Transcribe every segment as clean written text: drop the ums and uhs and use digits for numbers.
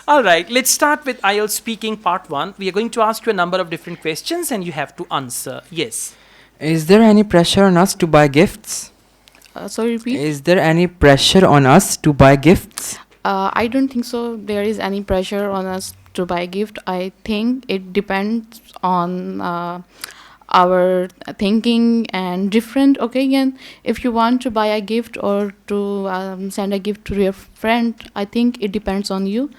All right, let's start with IELTS speaking part 1. We are going to ask you a number of different questions and you have to answer. Yes. Is there any pressure on us to buy gifts? Sorry, repeat. Is there any pressure on us to buy gifts? I don't think so. There is any pressure on us to buy a gift. I think it depends on our thinking and different occasion. If you want to buy a gift or to send a gift to your friend, I think it depends on you.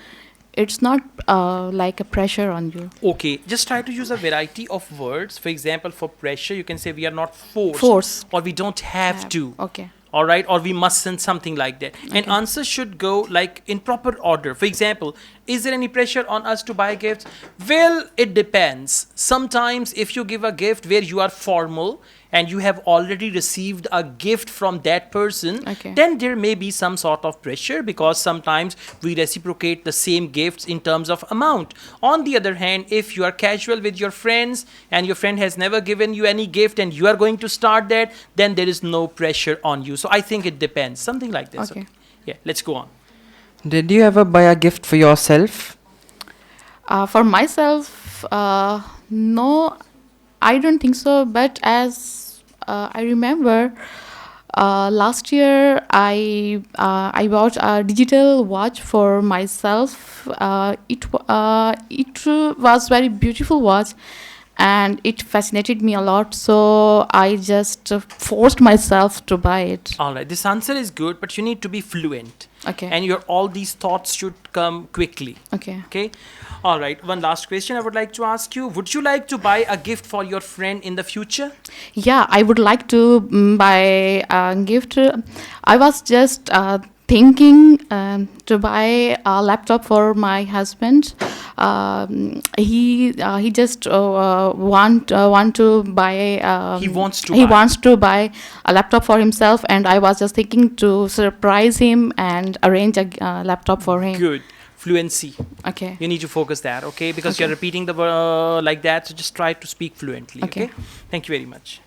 It's not like a pressure on you. Okay, just try to use a variety of words. For example, for pressure, you can say we are not forced. Force. Or we don't have to. Okay. All right, or we mustn't, something like that. And Okay. answer should go like in proper order. For example, is there any pressure on us to buy gifts? Well, it depends. Sometimes if you give a gift where you are formal and you have already received a gift from that person, Okay. then there may be some sort of pressure because sometimes we reciprocate the same gifts in terms of amount. On the other hand, if you are casual with your friends and your friend has never given you any gift and you are going to start that, then there is no pressure on you. So I think it depends. Something like this. Okay. Yeah, let's go on. Did you ever buy a gift for yourself? For myself, no, I don't think so. But as I remember, last year I bought a digital watch for myself. It was very beautiful watch, and it fascinated me a lot. So I just forced myself to buy it. All right, this answer is good, but you need to be fluent. Okay. And your all these thoughts should come quickly. Okay. Okay. All right. One last question I would like to ask you. Would you like to buy a gift for your friend in the future? Yeah, I would like to buy a gift. I was just thinking to buy a laptop for my husband. He just want to buy. He wants to He buy. wants to buy a laptop for himself, and I was just thinking to surprise him and arrange a laptop for him. Good. Fluency. Okay. You need to focus that, okay? Because Okay. you're repeating the like that, so just try to speak fluently, Okay. okay? Thank you very much.